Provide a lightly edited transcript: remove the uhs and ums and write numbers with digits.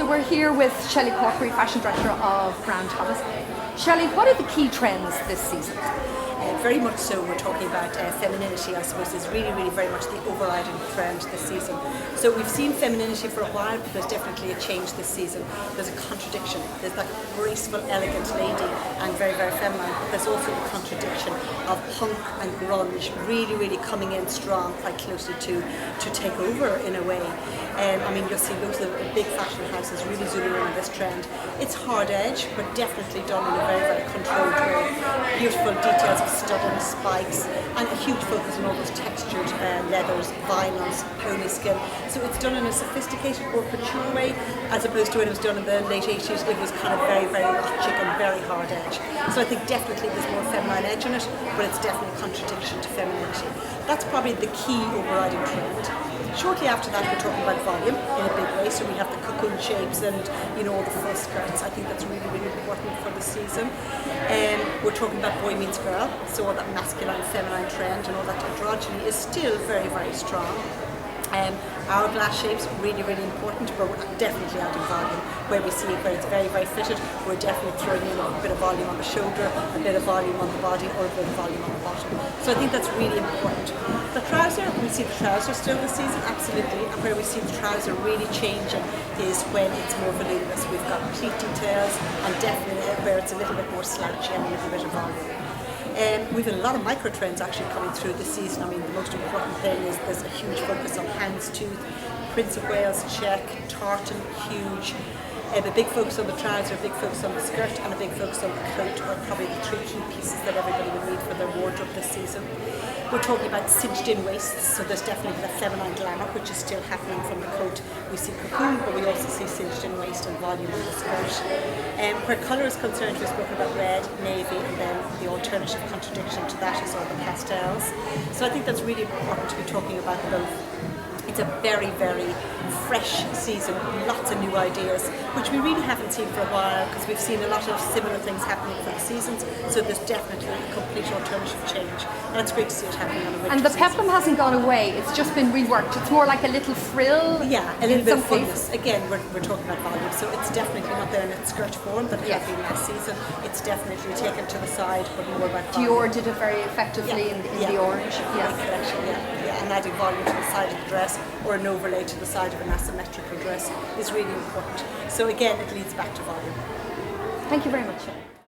we're here with Shelly Corkery, Fashion Director of Brand Thomas. Shelly, what are the key trends this season? Very much so. We're talking about femininity, I suppose, is really very much the overriding trend this season. So we've seen femininity for a while, but there's definitely a change this season. There's a contradiction. There's that graceful, elegant lady and very feminine, but there's also the contradiction of punk and grunge really coming in strong, quite closely to take over in a way. I mean, you'll see loads of big fashion houses really zooming in on this trend. It's hard edge, but definitely done in a very controlled way. Beautiful details of studding, spikes, and a huge focus on all those textured leathers, vinyls, pony skin. So it's done in a sophisticated or couture way, as opposed to when it was done in the late 80s. It was kind of very chic and very hard edge. So I think definitely there's more feminine edge in it, but it's definitely a contradiction to femininity. That's probably the key overriding trend. Shortly after that, we're talking about volume in a big way. So we have the cocoon shapes and all the full skirts. I think that's really important for the season. We're talking about boy meets girl, so all that masculine, feminine trend and all that androgyny is still very strong. Hourglass shapes, really important, but we're definitely adding volume. Where we see it where it's very fitted, we're definitely throwing in a bit of volume on the shoulder, a bit of volume on the body, or a bit of volume on the bottom. So I think that's really important. The trouser, we see the trouser still this season, absolutely, and where we see the trouser really changing is when it's more voluminous. We've got pleat details, and definitely where it's a little bit more slouchy and a little bit of volume. We've a lot of micro trends actually coming through this season. I mean, the most important thing is there's a huge focus on houndstooth, Prince of Wales check, tartan, huge. A big focus on the trouser, a big focus on the skirt, and a big focus on the coat are probably the three key pieces that everybody will need for their wardrobe this season. We're talking about cinched-in waists, so there's definitely the feminine glamour, which is still happening from the coat. We see cocoon, but we also see cinched-in waist and volume in the skirt. Where colour is concerned, we've spoken about red, navy, and then the alternative contradiction to that is all the pastels. So I think that's really important to be talking about both. It's a very fresh season, lots of new ideas, which we really haven't seen for a while because we've seen a lot of similar things happening for the seasons, so there's definitely a complete alternative change, and it's great to see it happening on the winter And the season. peplum hasn't gone away, it's just been reworked. It's more like a little frill. Yeah, a little bit of fullness. Again, we're talking about volume, so it's definitely not there in its skirt form, but it had been last season. It's definitely taken to the side, but more about volume. Dior did it very effectively in the orange. And adding volume to the side of the dress or an overlay to the side of an asymmetrical dress is really important. So again, it leads back to volume. Thank you very much.